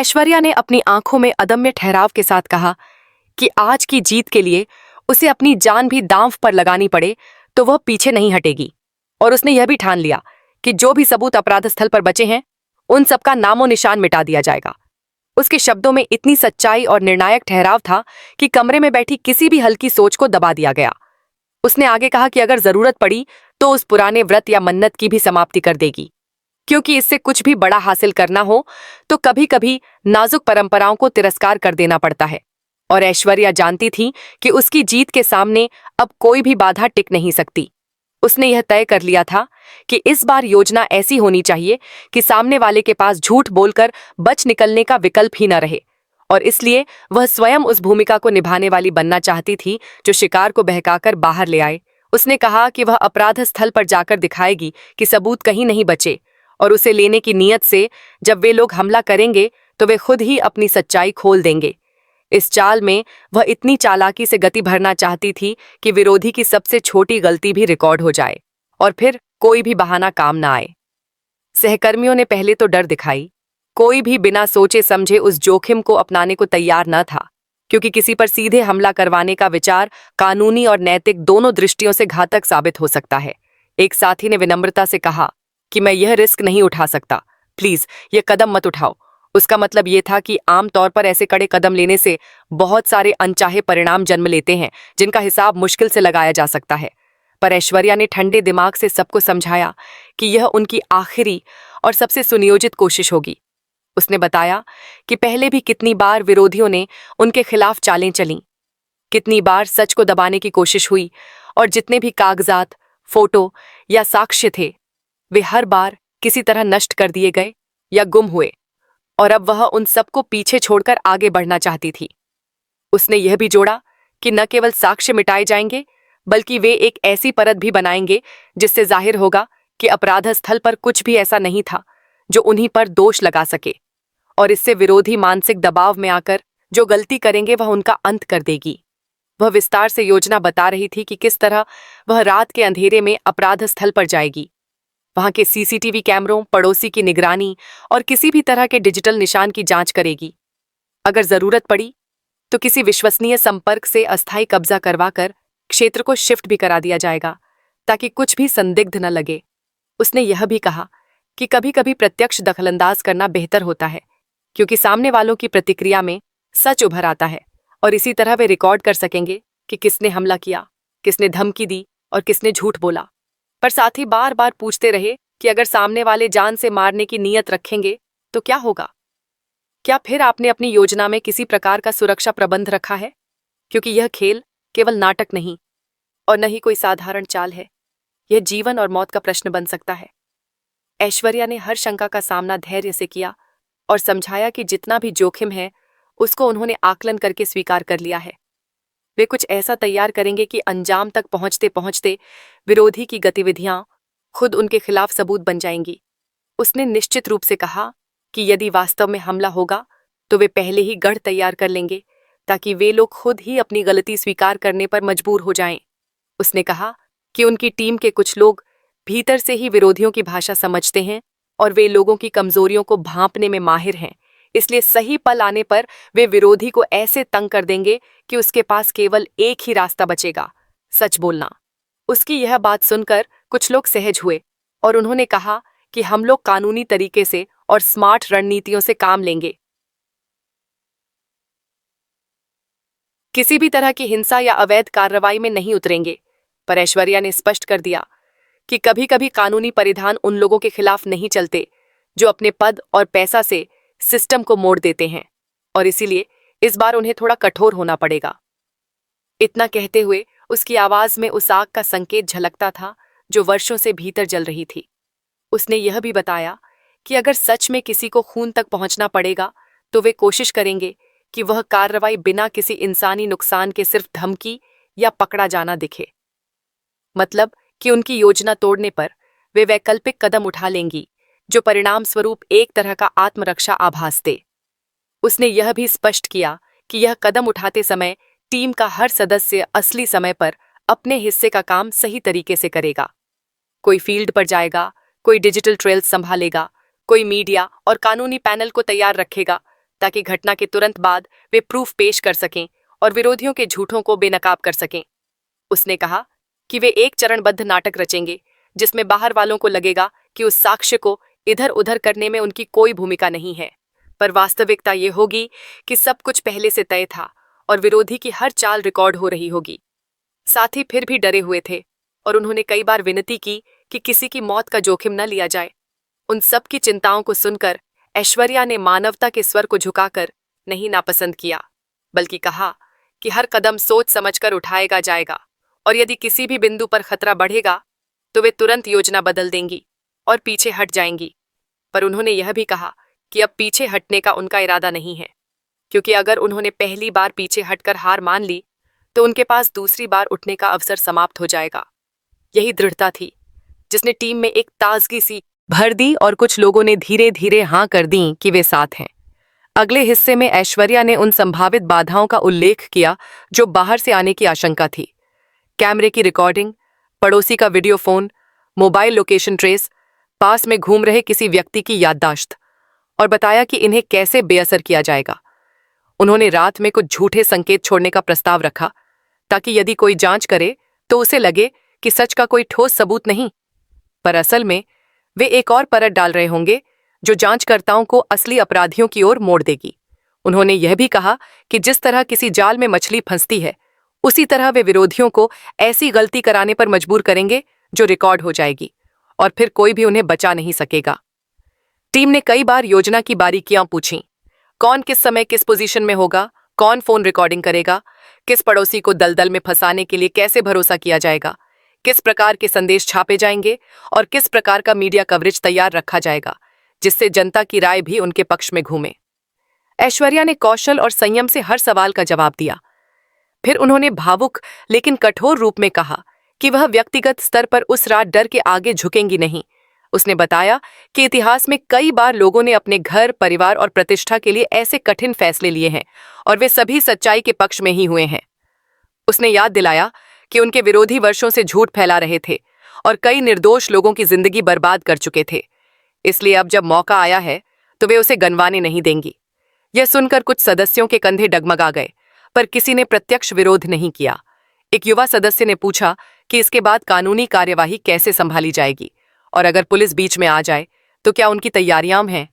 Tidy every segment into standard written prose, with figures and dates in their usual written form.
ऐश्वर्या ने अपनी आंखों में अदम्य ठहराव के साथ कहा कि आज की जीत के लिए उसे अपनी जान भी दांव पर लगानी पड़े तो वह पीछे नहीं हटेगी। और उसने यह भी ठान लिया कि जो भी सबूत अपराध स्थल पर बचे हैं उन सबका नामो निशान मिटा दिया जाएगा। उसके शब्दों में इतनी सच्चाई और निर्णायक ठहराव था कि कमरे में बैठी किसी भी हल्की सोच को दबा दिया गया। उसने आगे कहा कि अगर जरूरत पड़ी तो उस पुराने व्रत या मन्नत की भी समाप्ति कर देगी, क्योंकि इससे कुछ भी बड़ा हासिल करना हो तो कभी कभी नाजुक परंपराओं को तिरस्कार कर देना पड़ता है। और ऐश्वर्या जानती थी कि उसकी जीत के सामने अब कोई भी बाधा टिक नहीं सकती। उसने यह तय कर लिया था कि इस बार योजना ऐसी होनी चाहिए कि सामने वाले के पास झूठ बोलकर बच निकलने का विकल्प ही न रहे, और इसलिए वह स्वयं उस भूमिका को निभाने वाली बनना चाहती थी जो शिकार को बहकाकर बाहर ले आए। उसने कहा कि वह अपराध स्थल पर जाकर दिखाएगी कि सबूत कहीं नहीं बचे, और उसे लेने की नीयत से जब वे लोग हमला करेंगे तो वे खुद ही अपनी सच्चाई खोल देंगे। इस चाल में वह इतनी चालाकी से गति भरना चाहती थी कि विरोधी की सबसे छोटी गलती भी रिकॉर्ड हो जाए और फिर कोई भी बहाना काम न आए। सहकर्मियों ने पहले तो डर दिखाई। कोई भी बिना सोचे समझे उस जोखिम को अपनाने को तैयार न था, क्योंकि किसी पर सीधे हमला करवाने का विचार कानूनी और नैतिक दोनों दृष्टियों से घातक साबित हो सकता है। एक साथी ने विनम्रता से कहा कि मैं यह रिस्क नहीं उठा सकता, प्लीज यह कदम मत उठाओ। उसका मतलब यह था कि आमतौर पर ऐसे कड़े कदम लेने से बहुत सारे अनचाहे परिणाम जन्म लेते हैं जिनका हिसाब मुश्किल से लगाया जा सकता है। पर ऐश्वर्या ने ठंडे दिमाग से सबको समझाया कि यह उनकी आखिरी और सबसे सुनियोजित कोशिश होगी। उसने बताया कि पहले भी कितनी बार विरोधियों ने उनके खिलाफ चालें चलीं, कितनी बार सच को दबाने की कोशिश हुई, और जितने भी कागजात, फोटो या साक्ष्य थे वे हर बार किसी तरह नष्ट कर दिए गए या गुम हुए, और अब वह उन सबको पीछे छोड़कर आगे बढ़ना चाहती थी। उसने यह भी जोड़ा कि न केवल साक्ष्य मिटाए जाएंगे बल्कि वे एक ऐसी परत भी बनाएंगे जिससे जाहिर होगा कि अपराध स्थल पर कुछ भी ऐसा नहीं था जो उन्हीं पर दोष लगा सके, और इससे विरोधी मानसिक दबाव में आकर जो गलती करेंगे वह उनका अंत कर देगी। वह विस्तार से योजना बता रही थी कि किस तरह वह रात के अंधेरे में अपराध स्थल पर जाएगी, वहां के सीसीटीवी कैमरों, पड़ोसी की निगरानी और किसी भी तरह के डिजिटल निशान की जांच करेगी। अगर जरूरत पड़ी तो किसी विश्वसनीय संपर्क से अस्थायी कब्जा करवाकर क्षेत्र को शिफ्ट भी करा दिया जाएगा ताकि कुछ भी संदिग्ध न लगे। उसने यह भी कहा कि कभी कभी प्रत्यक्ष दखलंदाज करना बेहतर होता है, क्योंकि सामने वालों की प्रतिक्रिया में सच उभर आता है, और इसी तरह वे रिकॉर्ड कर सकेंगे कि किसने हमला किया, किसने धमकी दी और किसने झूठ बोला। पर साथ ही बार बार पूछते रहे कि अगर सामने वाले जान से मारने की नीयत रखेंगे तो क्या होगा? क्या फिर आपने अपनी योजना में किसी प्रकार का सुरक्षा प्रबंध रखा है? क्योंकि यह खेल केवल नाटक नहीं और न ही कोई साधारण चाल है, यह जीवन और मौत का प्रश्न बन सकता है। ऐश्वर्या ने हर शंका का सामना धैर्य से किया और समझाया कि जितना भी जोखिम है उसको उन्होंने आकलन करके स्वीकार कर लिया है। वे कुछ ऐसा तैयार करेंगे कि अंजाम तक पहुंचते पहुंचते विरोधी की गतिविधियां खुद उनके खिलाफ सबूत बन जाएंगी। उसने निश्चित रूप से कहा कि यदि वास्तव में हमला होगा तो वे पहले ही गढ़ तैयार कर लेंगे ताकि वे लोग खुद ही अपनी गलती स्वीकार करने पर मजबूर हो जाएं। उसने कहा कि उनकी टीम के कुछ लोग भीतर से ही विरोधियों की भाषा समझते हैं और वे लोगों की कमजोरियों को भांपने में माहिर हैं, इसलिए सही पल आने पर वे विरोधी को ऐसे तंग कर देंगे कि उसके पास केवल एक ही रास्ता बचेगा, सच बोलना। उसकी यह बात सुनकर कुछ लोग सहज हुए और उन्होंने कहा कि हम लोग कानूनी तरीके से और स्मार्ट रणनीतियों से काम लेंगे, किसी भी तरह की हिंसा या अवैध कार्रवाई में नहीं उतरेंगे। पर ऐश्वर्या ने स्पष्ट कर दिया कि कभी कभी कानूनी परिधान उन लोगों के खिलाफ नहीं चलते जो अपने पद और पैसा से सिस्टम को मोड़ देते हैं, और इसीलिए इस बार उन्हें थोड़ा कठोर होना पड़ेगा। इतना कहते हुए उसकी आवाज में उस आग का संकेत झलकता था जो वर्षों से भीतर जल रही थी। उसने यह भी बताया कि अगर सच में किसी को खून तक पहुंचना पड़ेगा तो वे कोशिश करेंगे कि वह कार्रवाई बिना किसी इंसानी नुकसान के सिर्फ धमकी या पकड़ा जाना दिखे, मतलब कि उनकी योजना तोड़ने पर वे वैकल्पिक कदम उठा लेंगी जो परिणाम स्वरूप एक तरह का आत्मरक्षा आभास दे। उसने यह भी स्पष्ट किया कि यह कदम उठाते समय टीम का हर सदस्य असली समय पर अपने हिस्से का काम सही तरीके से करेगा। कोई फील्ड पर जाएगा, कोई डिजिटल ट्रेल्स संभालेगा, कोई मीडिया और कानूनी पैनल को तैयार रखेगा, ताकि घटना के तुरंत बाद वे प्रूफ पेश कर सकें और विरोधियों के झूठों को बेनकाब कर सकें। उसने कहा कि वे एक चरणबद्ध नाटक रचेंगे जिसमें बाहर वालों को लगेगा कि उस साक्ष्य को इधर उधर करने में उनकी कोई भूमिका नहीं है, पर वास्तविकता ये होगी कि सब कुछ पहले से तय था और विरोधी की हर चाल रिकॉर्ड हो रही होगी। साथी फिर भी डरे हुए थे और उन्होंने कई बार विनती की कि किसी की मौत का जोखिम न लिया जाए। उन सब की चिंताओं को सुनकर ऐश्वर्या ने मानवता के स्वर को झुकाकर नहीं नापसंद किया, बल्कि कहा कि हर कदम सोच समझकर उठाएगा जाएगा और यदि किसी भी बिंदु पर खतरा बढ़ेगा तो वे तुरंत योजना बदल देंगी और पीछे हट जाएंगी। पर उन्होंने यह भी कहा कि अब पीछे हटने का उनका इरादा नहीं है, क्योंकि अगर उन्होंने पहली बार पीछे हटकर हार मान ली तो उनके पास दूसरी बार उठने का अवसर समाप्त हो जाएगा। यही दृढ़ता थी जिसने टीम में एक ताजगी सी भर दी और कुछ लोगों ने धीरे धीरे हाँ कर दी कि वे साथ हैं। अगले हिस्से में ऐश्वर्या ने उन संभावित बाधाओं का उल्लेख किया जो बाहर से आने की आशंका थी। कैमरे की रिकॉर्डिंग, पड़ोसी का video phone, mobile location trace, पास में घूम रहे किसी व्यक्ति की याददाश्त, और बताया कि इन्हें कैसे बेअसर किया जाएगा। उन्होंने रात में कुछ झूठे संकेत छोड़ने का प्रस्ताव रखा ताकि यदि कोई जांच करे तो उसे लगे कि सच का कोई ठोस सबूत नहीं, पर असल में वे एक और परत डाल रहे होंगे जो जांचकर्ताओं को असली अपराधियों की ओर मोड़ देगी। उन्होंने यह भी कहा कि जिस तरह किसी जाल में मछली फंसती है, उसी तरह वे विरोधियों को ऐसी गलती कराने पर मजबूर करेंगे जो रिकॉर्ड हो जाएगी और फिर कोई भी उन्हें बचा नहीं सकेगा। टीम ने कई बार योजना की बारीकियां पूछीं। कौन किस समय किस पोजीशन में होगा, कौन फोन रिकॉर्डिंग करेगा, किस पड़ोसी को दलदल में फंसाने के लिए कैसे भरोसा किया जाएगा, किस प्रकार के संदेश छापे जाएंगे और किस प्रकार का मीडिया कवरेज तैयार रखा जाएगा जिससे जनता की राय भी उनके पक्ष में घूमे। ऐश्वर्या ने कौशल और संयम से हर सवाल का जवाब दिया। फिर उन्होंने भावुक लेकिन कठोर रूप में कहा कि वह व्यक्तिगत स्तर पर उस रात डर के आगे झुकेंगी नहीं। उसने बताया कि इतिहास में कई बार लोगों ने अपने घर, परिवार और प्रतिष्ठा के लिए ऐसे कठिन फैसले लिए हैं और वे सभी सच्चाई के पक्ष में ही हुए हैं। उसने याद दिलाया कि उनके विरोधी वर्षों से झूठ फैला रहे थे और कई निर्दोष लोगों की जिंदगी बर्बाद कर चुके थे, इसलिए अब जब मौका आया है तो वे उसे गंवाने नहीं देंगी। यह सुनकर कुछ सदस्यों के कंधे डगमगा गए, पर किसी ने प्रत्यक्ष विरोध नहीं किया। एक युवा सदस्य ने पूछा कि इसके बाद कानूनी कार्यवाही कैसे संभाली जाएगी और अगर पुलिस बीच में आ जाए तो क्या उनकी तैयारियां हैं।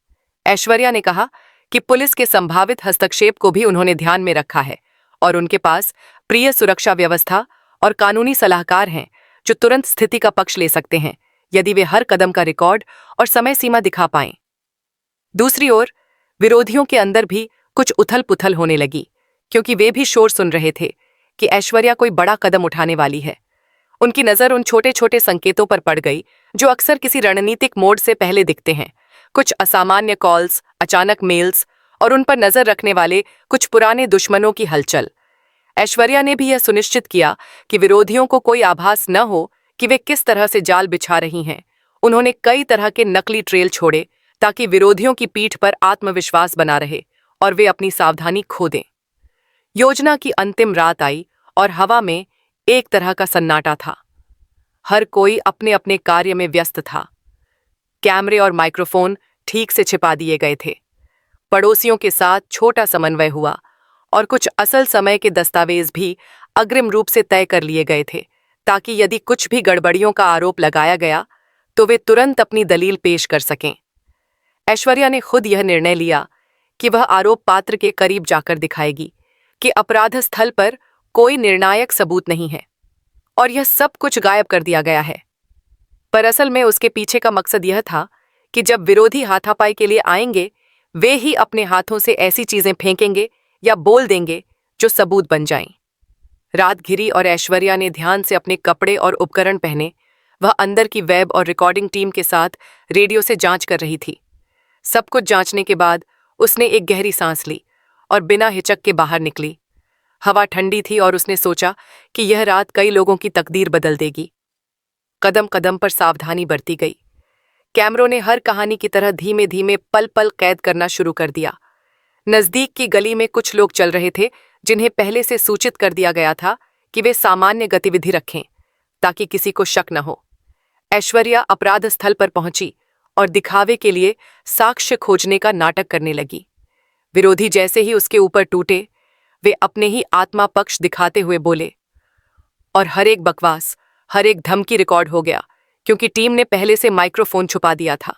ऐश्वर्या ने कहा कि पुलिस के संभावित हस्तक्षेप को भी उन्होंने ध्यान में रखा है और उनके पास प्रिय सुरक्षा व्यवस्था और कानूनी सलाहकार हैं जो तुरंत स्थिति का पक्ष ले सकते हैं यदि वे हर कदम का रिकॉर्ड और समय सीमा दिखा पाएं। दूसरी ओर विरोधियों के अंदर भी कुछ उथल पुथल होने लगी, क्योंकि वे भी शोर सुन रहे थे कि ऐश्वर्या कोई बड़ा कदम उठाने वाली है। उनकी नजर उन छोटे छोटे संकेतों पर पड़ गई जो अक्सर किसी रणनीतिक मोड़ से पहले दिखते हैं। कुछ असामान्य कॉल्स, अचानक मेल्स और उन पर नजर रखने वाले कुछ पुराने दुश्मनों की हलचल। ऐश्वर्या ने भी यह सुनिश्चित किया कि विरोधियों को कोई आभास न हो कि वे किस तरह से जाल बिछा रही हैं। उन्होंने कई तरह के नकली ट्रेल छोड़े ताकि विरोधियों की पीठ पर आत्मविश्वास बना रहे और वे अपनी सावधानी खो दें। योजना की अंतिम रात आई और हवा में एक तरह का सन्नाटा था। हर कोई अपने अपने कार्य में व्यस्त था। कैमरे और माइक्रोफोन ठीक से छिपा दिए गए थे। पड़ोसियों के साथ छोटा समन्वय हुआ और कुछ असल समय के दस्तावेज भी अग्रिम रूप से तय कर लिए गए थे ताकि यदि कुछ भी गड़बड़ियों का आरोप लगाया गया तो वे तुरंत अपनी दलील पेश कर सकें। ऐश्वर्या ने खुद यह निर्णय लिया कि वह आरोप पात्र के करीब जाकर दिखाएगी कि अपराध स्थल पर कोई निर्णायक सबूत नहीं है और यह सब कुछ गायब कर दिया गया है। पर असल में उसके पीछे का मकसद यह था कि जब विरोधी हाथापाई के लिए आएंगे, वे ही अपने हाथों से ऐसी चीजें फेंकेंगे या बोल देंगे जो सबूत बन जाएं। रात घिरी और ऐश्वर्या ने ध्यान से अपने कपड़े और उपकरण पहने। वह अंदर की वेब और रिकॉर्डिंग टीम के साथ रेडियो से जांच कर रही थी। सब कुछ जांचने के बाद उसने एक गहरी सांस ली और बिना हिचक के बाहर निकली। हवा ठंडी थी और उसने सोचा कि यह रात कई लोगों की तकदीर बदल देगी। कदम कदम पर सावधानी बरती गई। कैमरों ने हर कहानी की तरह धीमे धीमे पल पल कैद करना शुरू कर दिया। नजदीक की गली में कुछ लोग चल रहे थे जिन्हें पहले से सूचित कर दिया गया था कि वे सामान्य गतिविधि रखें ताकि किसी को शक न हो। ऐश्वर्या अपराध स्थल पर पहुंची और दिखावे के लिए साक्ष्य खोजने का नाटक करने लगी। विरोधी जैसे ही उसके ऊपर टूटे, वे अपने ही आत्मा पक्ष दिखाते हुए बोले, और हर एक बकवास, हर एक धमकी रिकॉर्ड हो गया, क्योंकि टीम ने पहले से माइक्रोफोन छुपा दिया था।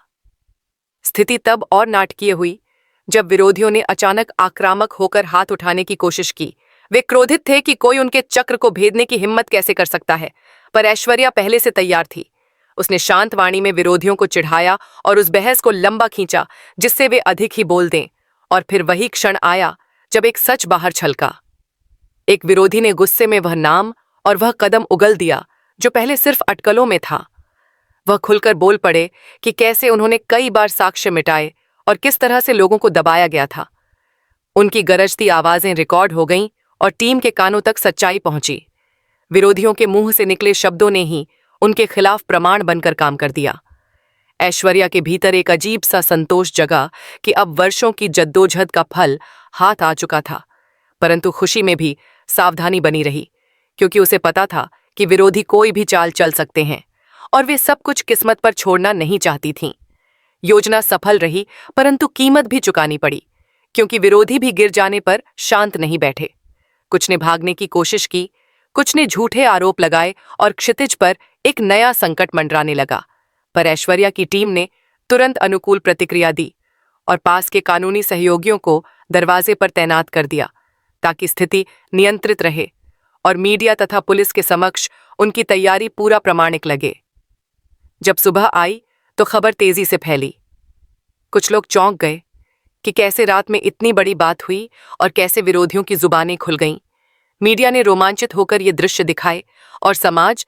स्थिति तब और नाटकीय हुई जब विरोधियों ने अचानक आक्रामक होकर हाथ उठाने की कोशिश की। वे क्रोधित थे कि कोई उनके चक्र को भेदने की हिम्मत कैसे कर सकता है, पर ऐश्वर्या पहले से तैयार थी। उसने शांत वाणी में विरोधियों को चिढ़ाया और उस बहस को लंबा खींचा जिससे वे अधिक ही बोल दें। और फिर वही क्षण आया जब एक सच बाहर छलका। एक विरोधी ने गुस्से में वह नाम और वह कदम उगल दिया जो पहले सिर्फ अटकलों में था। वह खुलकर बोल पड़े कि कैसे उन्होंने कई बार साक्ष्य मिटाए और किस तरह से लोगों को दबाया गया था। उनकी गरजती आवाजें रिकॉर्ड हो गईं और टीम के कानों तक सच्चाई पहुंची। विरोधियों के मुंह से निकले शब्दों ने ही उनके खिलाफ प्रमाण बनकर काम कर दिया। ऐश्वर्या के भीतर एक अजीब सा संतोष जगा कि अब वर्षों की जद्दोजहद का फल हाथ आ चुका था, परंतु खुशी में भी सावधानी बनी रही, क्योंकि उसे पता था कि विरोधी कोई भी चाल चल सकते हैं और वे सब कुछ किस्मत पर छोड़ना नहीं चाहती थीं। योजना सफल रही, परंतु कीमत भी चुकानी पड़ी, क्योंकि विरोधी भी गिर जाने पर शांत नहीं बैठे। कुछ ने भागने की कोशिश की, कुछ ने झूठे आरोप लगाए और क्षितिज पर एक नया संकट मंडराने लगा। पर ऐश्वर्या की टीम ने तुरंत अनुकूल प्रतिक्रिया दी और पास के कानूनी सहयोगियों को दरवाजे पर तैनात कर दिया ताकि स्थिति नियंत्रित रहे और मीडिया तथा पुलिस के समक्ष उनकी तैयारी पूरा प्रमाणिक लगे। जब सुबह आई तो खबर तेजी से फैली। कुछ लोग चौंक गए कि कैसे रात में इतनी बड़ी बात हुई और कैसे विरोधियों की जुबानें खुल गईं। मीडिया ने रोमांचित होकर ये दृश्य दिखाए और समाज